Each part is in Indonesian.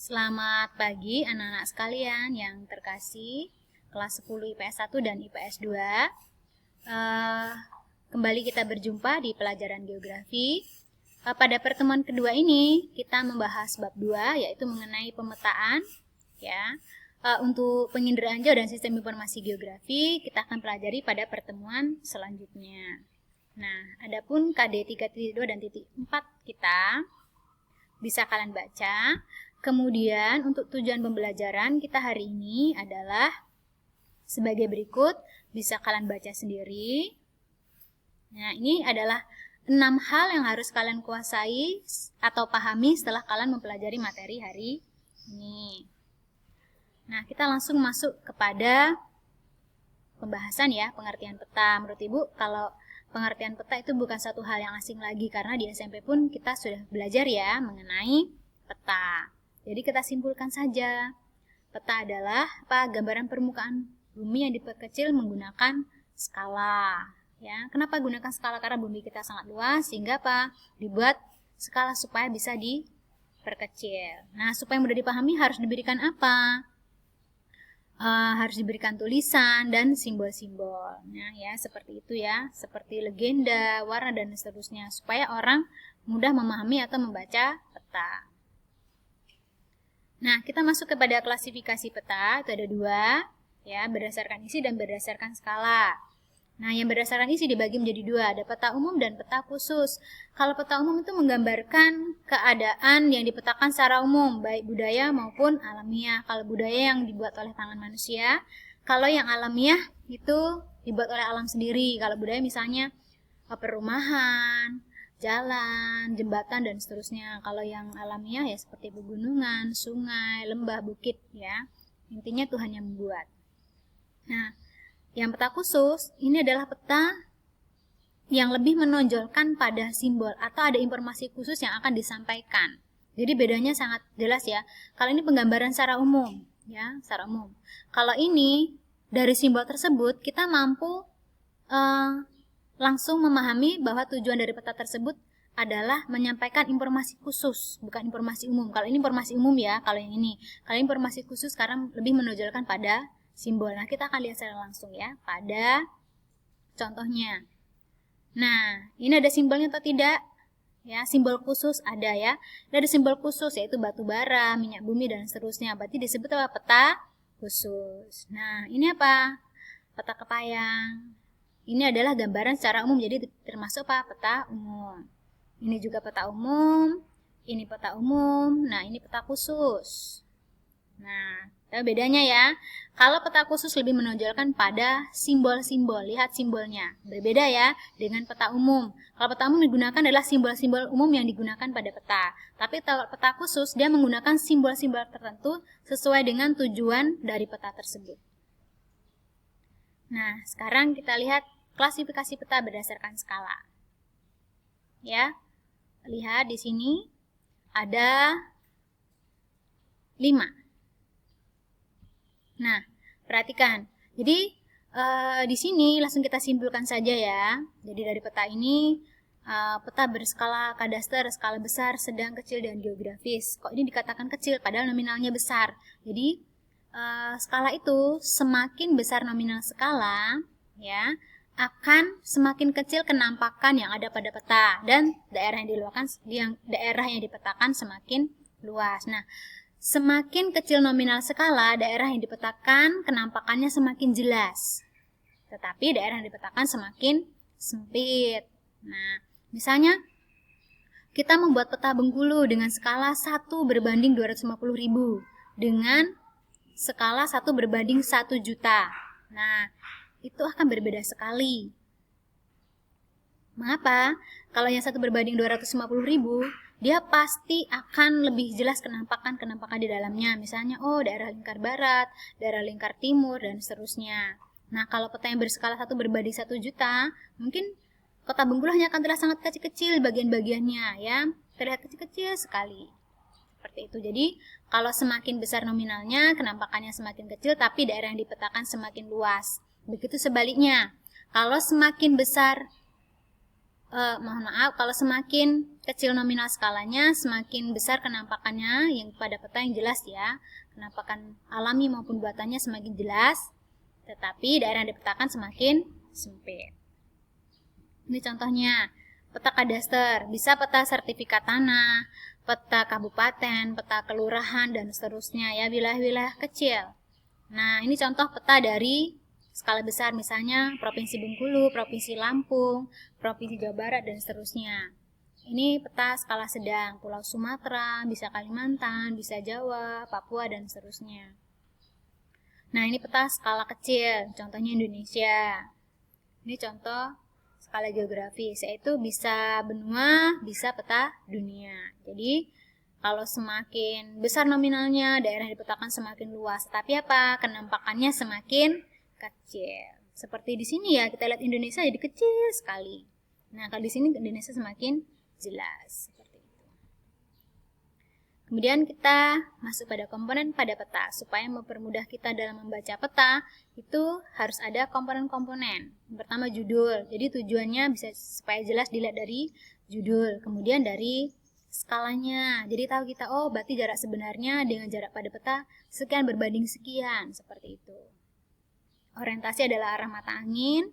Selamat pagi anak-anak sekalian yang terkasih, kelas 10 IPS 1 dan IPS 2. Kembali kita berjumpa di pelajaran geografi. Pada pertemuan kedua ini kita membahas bab 2, yaitu mengenai pemetaan. Ya, untuk penginderaan jauh dan sistem informasi geografi kita akan pelajari pada pertemuan selanjutnya. Nah, adapun KD 3.2 dan titik 4 kita bisa kalian baca. Kemudian untuk tujuan pembelajaran kita hari ini adalah sebagai berikut, bisa kalian baca sendiri. Nah, ini adalah 6 hal yang harus kalian kuasai atau pahami setelah kalian mempelajari materi hari ini. Nah, kita langsung masuk kepada pembahasan ya, pengertian peta. Menurut Ibu, kalau pengertian peta itu bukan satu hal yang asing lagi, karena di SMP pun kita sudah belajar ya mengenai peta. Jadi kita simpulkan saja, peta adalah gambaran permukaan bumi yang diperkecil menggunakan skala. Ya, kenapa gunakan skala? Karena bumi kita sangat luas, sehingga dibuat skala supaya bisa diperkecil. Nah, supaya mudah dipahami harus diberikan apa? Harus diberikan tulisan dan simbol-simbol. Nah, ya seperti itu ya, seperti legenda, warna dan seterusnya, supaya orang mudah memahami atau membaca peta. Nah, kita masuk kepada klasifikasi peta. Itu ada 2, ya, berdasarkan isi dan berdasarkan skala. Nah, yang berdasarkan isi dibagi menjadi 2, ada peta umum dan peta khusus. Kalau peta umum itu menggambarkan keadaan yang dipetakan secara umum, baik budaya maupun alamiah. Kalau budaya yang dibuat oleh tangan manusia, kalau yang alamiah itu dibuat oleh alam sendiri. Kalau budaya misalnya perumahan, jalan, jembatan, dan seterusnya. Kalau yang alamiah ya seperti pegunungan, sungai, lembah, bukit ya. Intinya Tuhan yang membuat. Nah, yang peta khusus ini adalah peta yang lebih menonjolkan pada simbol atau ada informasi khusus yang akan disampaikan. Jadi bedanya sangat jelas ya. Kalau ini penggambaran secara umum ya, secara umum. Kalau ini dari simbol tersebut kita mampu langsung memahami bahwa tujuan dari peta tersebut adalah menyampaikan informasi khusus, bukan informasi umum. Kalau ini informasi umum ya, kalau yang ini. Kalau informasi khusus sekarang lebih menonjolkan pada simbol. Nah, kita akan lihat secara langsung ya, pada contohnya. Nah, ini ada simbolnya atau tidak? Ya, simbol khusus ada ya. Ada simbol khusus yaitu batu bara, minyak bumi, dan seterusnya. Berarti disebut apa? Peta khusus. Nah, ini apa? Peta kepayang. Ini adalah gambaran secara umum, jadi termasuk apa? Peta umum. Ini juga peta umum, ini peta umum, nah ini peta khusus. Nah, bedanya ya. Kalau peta khusus lebih menonjolkan pada simbol-simbol, lihat simbolnya. Berbeda ya dengan peta umum. Kalau peta umum digunakan adalah simbol-simbol umum yang digunakan pada peta. Tapi kalau peta khusus, dia menggunakan simbol-simbol tertentu sesuai dengan tujuan dari peta tersebut. Nah, sekarang kita lihat klasifikasi peta berdasarkan skala. Ya, lihat di sini ada 5. Nah, perhatikan. Jadi di sini langsung kita simpulkan saja ya. Jadi dari peta ini peta berskala kadaster, skala besar, sedang, kecil, dan geografis. Kok ini dikatakan kecil padahal nominalnya besar. Jadi skala itu semakin besar nominal skala ya, akan semakin kecil kenampakan yang ada pada peta dan daerah yang dipetakan semakin luas. Nah, semakin kecil nominal skala, daerah yang dipetakan kenampakannya semakin jelas. Tetapi daerah yang dipetakan semakin sempit. Nah, misalnya kita membuat peta Bengkulu dengan skala 1 berbanding 250.000 dengan skala 1 berbanding 1 juta. Nah, itu akan berbeda sekali. Mengapa? Kalau yang 1 berbanding 250.000, dia pasti akan lebih jelas kenampakan di dalamnya. Misalnya, daerah lingkar barat, daerah lingkar timur, dan seterusnya. Nah, kalau peta yang berskala 1 berbanding 1 juta, mungkin kota Bengkulu hanya akan terlihat sangat kecil-kecil bagian-bagiannya, ya. Terlihat kecil-kecil sekali. Seperti itu. Jadi, kalau semakin besar nominalnya, kenampakannya semakin kecil, tapi daerah yang dipetakan semakin luas. Begitu sebaliknya, kalau semakin besar mohon maaf, kalau semakin kecil nominal skalanya, semakin besar kenampakannya yang pada peta yang jelas ya. Kenampakan alami maupun buatannya semakin jelas, tetapi daerah yang dipetakan semakin sempit. Ini contohnya, peta kadaster, bisa peta sertifikat tanah, peta kabupaten, peta kelurahan, dan seterusnya ya, wilayah-wilayah kecil. Nah, ini contoh peta dari skala besar, misalnya Provinsi Bengkulu, Provinsi Lampung, Provinsi Jawa Barat, dan seterusnya. Ini peta skala sedang, Pulau Sumatera, bisa Kalimantan, bisa Jawa, Papua, dan seterusnya. Nah, ini peta skala kecil, contohnya Indonesia. Ini contoh skala geografis, yaitu bisa benua, bisa peta dunia. Jadi, kalau semakin besar nominalnya, daerah dipetakan semakin luas. Tapi apa? Kenampakannya semakin kecil. Seperti di sini ya, kita lihat Indonesia jadi kecil sekali. Nah, kalau di sini Indonesia semakin jelas. Seperti itu. Kemudian kita masuk pada komponen pada peta. Supaya mempermudah kita dalam membaca peta, itu harus ada komponen-komponen. Yang pertama judul. Jadi tujuannya bisa supaya jelas dilihat dari judul. Kemudian dari skalanya. Jadi tahu kita, oh berarti jarak sebenarnya dengan jarak pada peta sekian berbanding sekian. Seperti itu. Orientasi adalah arah mata angin.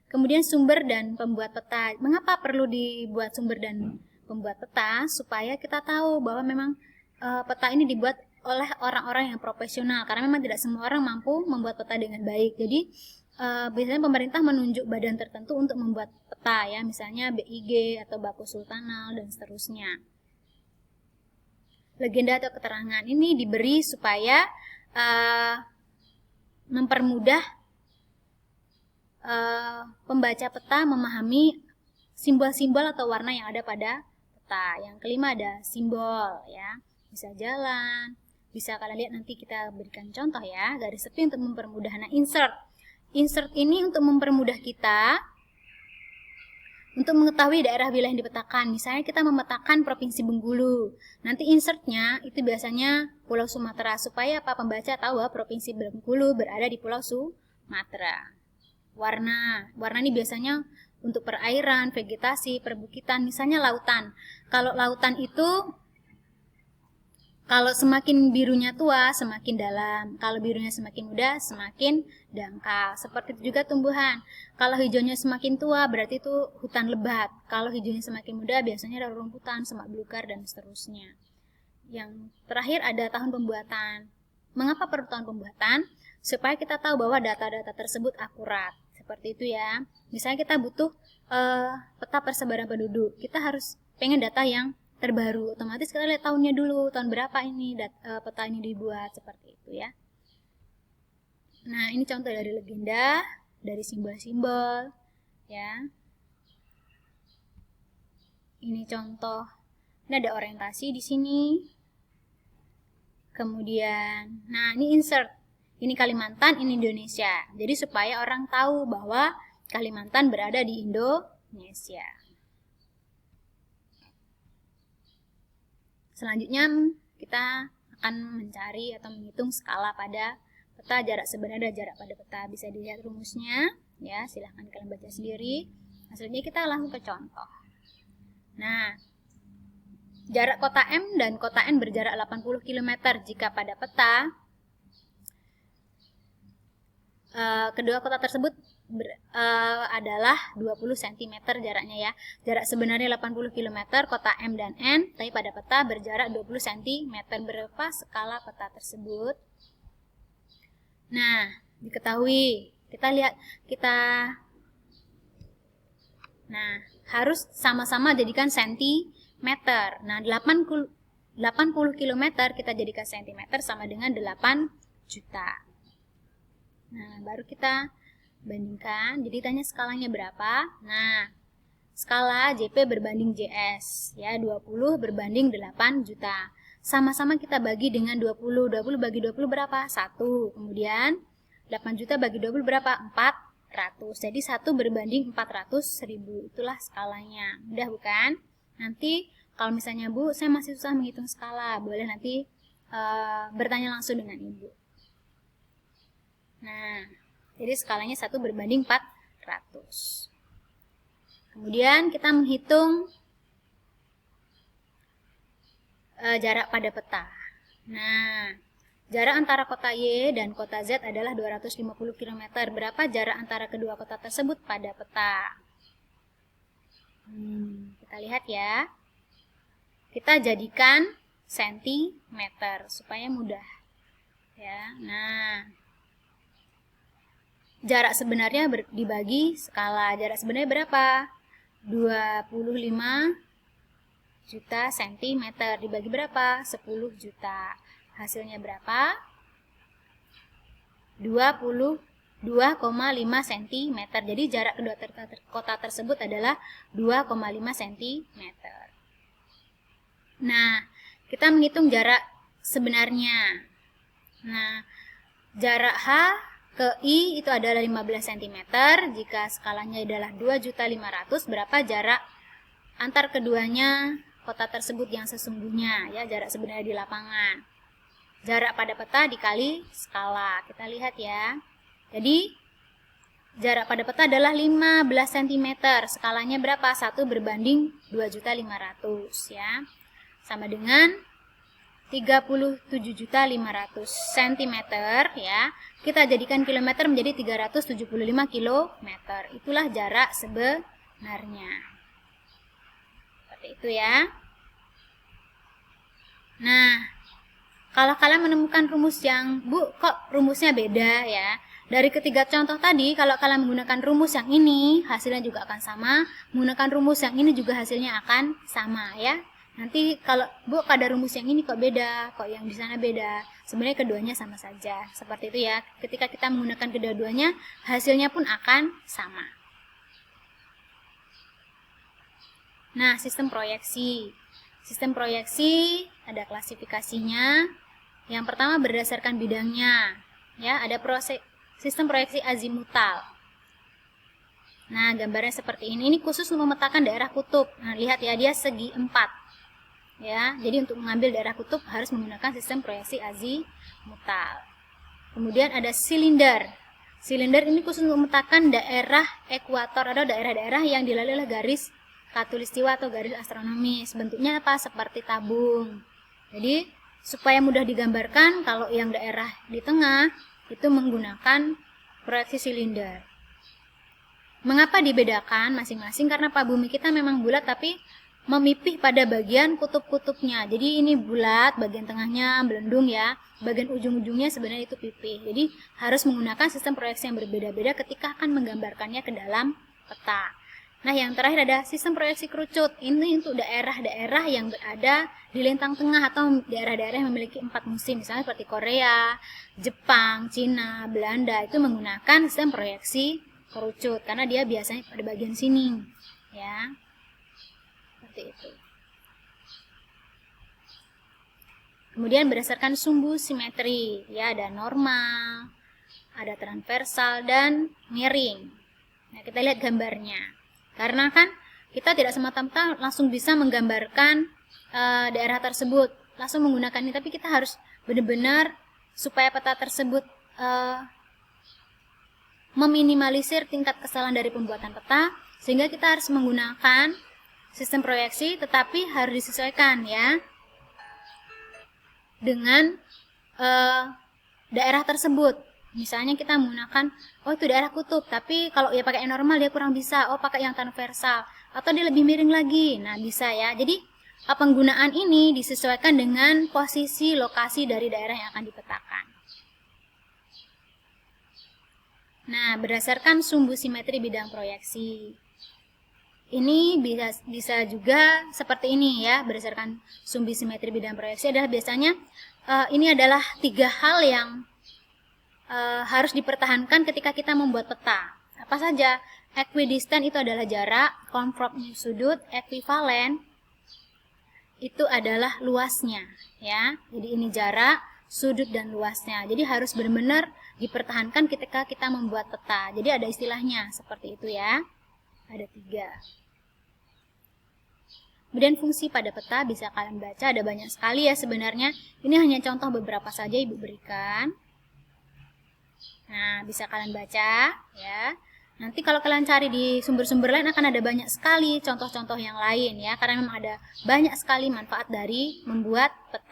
Kemudian sumber dan pembuat peta. Mengapa perlu dibuat sumber dan pembuat peta? Supaya kita tahu bahwa memang peta ini dibuat oleh orang-orang yang profesional. Karena memang tidak semua orang mampu membuat peta dengan baik. Jadi biasanya pemerintah menunjuk badan tertentu untuk membuat peta ya. Misalnya BIG atau Baku Sultanal dan seterusnya. Legenda atau keterangan ini diberi supaya mempermudah pembaca peta memahami simbol-simbol atau warna yang ada pada peta. Yang kelima ada simbol ya, bisa jalan, bisa kalian lihat nanti kita berikan contoh ya, garis tepi untuk mempermudah. Nah, insert ini untuk mempermudah kita untuk mengetahui daerah wilayah yang dipetakan. Misalnya kita memetakan Provinsi Bengkulu, nanti insertnya itu biasanya Pulau Sumatera, supaya apa? Pembaca tahu bahwa Provinsi Bengkulu berada di Pulau Sumatera. Warna ini biasanya untuk perairan, vegetasi, perbukitan, misalnya lautan. Kalau lautan itu, kalau semakin birunya tua, semakin dalam. Kalau birunya semakin muda, semakin dangkal. Seperti itu juga tumbuhan. Kalau hijaunya semakin tua, berarti itu hutan lebat. Kalau hijaunya semakin muda, biasanya ada rumputan, semak belukar, dan seterusnya. Yang terakhir ada tahun pembuatan. Mengapa perlu tahun pembuatan? Supaya kita tahu bahwa data-data tersebut akurat. Seperti itu ya. Misalnya kita butuh peta persebaran penduduk. Kita harus pengen data yang terbaru. Otomatis kita lihat tahunnya dulu. Tahun berapa ini peta ini dibuat. Seperti itu ya. Nah, ini contoh dari legenda, dari simbol-simbol ya. Ini contoh. Ini ada orientasi di sini. Kemudian, nah ini insert. Ini Kalimantan, ini Indonesia. Jadi supaya orang tahu bahwa Kalimantan berada di Indonesia. Selanjutnya kita akan mencari atau menghitung skala pada peta, jarak sebenarnya dan jarak pada peta. Bisa dilihat rumusnya, ya silahkan kalian baca sendiri. Selanjutnya kita langsung ke contoh. Nah, jarak kota M dan kota N berjarak 80 km jika pada peta kedua kota tersebut adalah 20 cm jaraknya ya. Jarak sebenarnya 80 km kota M dan N, tapi pada peta berjarak 20 cm. Berapa skala peta tersebut? Nah, diketahui. Nah, harus sama-sama jadikan sentimeter. Nah, 80 km kita jadikan sentimeter sama dengan 8 juta. Nah, baru kita bandingkan. Jadi tanya skalanya berapa? Nah, skala JP berbanding JS ya, 20 berbanding 8 juta. Sama-sama kita bagi dengan 20. 20 bagi 20 berapa? 1. Kemudian 8 juta bagi 20 berapa? 400. Jadi 1 berbanding 400.000. Itulah skalanya. Mudah bukan? Nanti kalau misalnya Bu, saya masih susah menghitung skala, boleh nanti bertanya langsung dengan Ibu. Nah, jadi skalanya 1 berbanding 400. Kemudian kita menghitung jarak pada peta. Nah, jarak antara kota Y dan kota Z adalah 250 km. Berapa jarak antara kedua kota tersebut pada peta? Kita lihat ya. Kita jadikan sentimeter supaya mudah. Ya, nah, jarak sebenarnya dibagi skala. Jarak sebenarnya berapa? 25 juta sentimeter dibagi berapa? 10 juta. Hasilnya berapa? 22,5 cm. Jadi jarak kedua kota tersebut adalah 2,5 cm. Nah, kita menghitung jarak sebenarnya. Nah, jarak H ke I itu adalah 15 cm. Jika skalanya adalah 2.500.000, berapa jarak antar keduanya kota tersebut yang sesungguhnya, ya, jarak sebenarnya di lapangan. Jarak pada peta dikali skala. Kita lihat ya. Jadi jarak pada peta adalah 15 cm. Skalanya berapa? 1 berbanding 2.500.000, ya. Sama dengan 37.500 cm, ya. Kita jadikan kilometer menjadi 375 km. Itulah jarak sebenarnya. Seperti itu ya. Nah, kalau kalian menemukan rumus yang, Bu, kok rumusnya beda ya? Dari ketiga contoh tadi, kalau kalian menggunakan rumus yang ini, hasilnya juga akan sama. Menggunakan rumus yang ini juga hasilnya akan sama ya. Nanti kalau, Bu, pada rumus yang ini kok beda, kok yang di sana beda. Sebenarnya keduanya sama saja. Seperti itu ya. Ketika kita menggunakan kedua-duanya, hasilnya pun akan sama. Nah, sistem proyeksi. Sistem proyeksi ada klasifikasinya. Yang pertama berdasarkan bidangnya. Ya, ada sistem proyeksi azimutal. Nah, gambarnya seperti ini. Ini khusus untuk memetakan daerah kutub. Nah, lihat ya, dia segi 4. Ya, jadi untuk mengambil daerah kutub harus menggunakan sistem proyeksi azimutal. Kemudian ada silinder. Silinder ini khusus untuk memetakan daerah ekuator atau daerah-daerah yang dilalui oleh garis khatulistiwa atau garis astronomis. Bentuknya apa? Seperti tabung. Jadi, supaya mudah digambarkan, kalau yang daerah di tengah itu menggunakan proyeksi silinder. Mengapa dibedakan masing-masing? Karena bumi kita memang bulat tapi memipih pada bagian kutub-kutubnya. Jadi ini bulat, bagian tengahnya melendung ya. Bagian ujung-ujungnya sebenarnya itu pipih. Jadi harus menggunakan sistem proyeksi yang berbeda-beda ketika akan menggambarkannya ke dalam peta. Nah, yang terakhir ada sistem proyeksi kerucut. Ini untuk daerah-daerah yang berada di lintang tengah atau daerah-daerah yang memiliki 4 musim. Misalnya seperti Korea, Jepang, Cina, Belanda. Itu menggunakan sistem proyeksi kerucut. Karena dia biasanya pada bagian sini. Ya, seperti itu. Kemudian berdasarkan sumbu simetri. Ya, ada normal, ada transversal, dan miring. Nah, kita lihat gambarnya. Karena kan kita tidak semata-mata langsung bisa menggambarkan daerah tersebut langsung menggunakan ini, tapi kita harus benar-benar supaya peta tersebut meminimalisir tingkat kesalahan dari pembuatan peta, sehingga kita harus menggunakan sistem proyeksi, tetapi harus disesuaikan ya dengan daerah tersebut. Misalnya kita menggunakan, oh itu daerah kutub, tapi kalau ya pakai yang normal dia kurang bisa, oh pakai yang transversal, atau dia lebih miring lagi, nah bisa ya. Jadi penggunaan ini disesuaikan dengan posisi lokasi dari daerah yang akan dipetakan. Nah, berdasarkan sumbu simetri bidang proyeksi. Ini bisa juga seperti ini ya, berdasarkan sumbu simetri bidang proyeksi adalah biasanya ini adalah 3 hal yang harus dipertahankan ketika kita membuat peta. Apa saja? Equidistant itu adalah jarak, conform sudut, ekivalen itu adalah luasnya, ya. Jadi ini jarak, sudut dan luasnya. Jadi harus benar-benar dipertahankan ketika kita membuat peta. Jadi ada istilahnya seperti itu ya. Ada 3. Kemudian fungsi pada peta bisa kalian baca, ada banyak sekali ya sebenarnya. Ini hanya contoh beberapa saja Ibu berikan. Nah, bisa kalian baca ya. Nanti kalau kalian cari di sumber-sumber lain akan ada banyak sekali contoh-contoh yang lain ya, karena memang ada banyak sekali manfaat dari membuat peta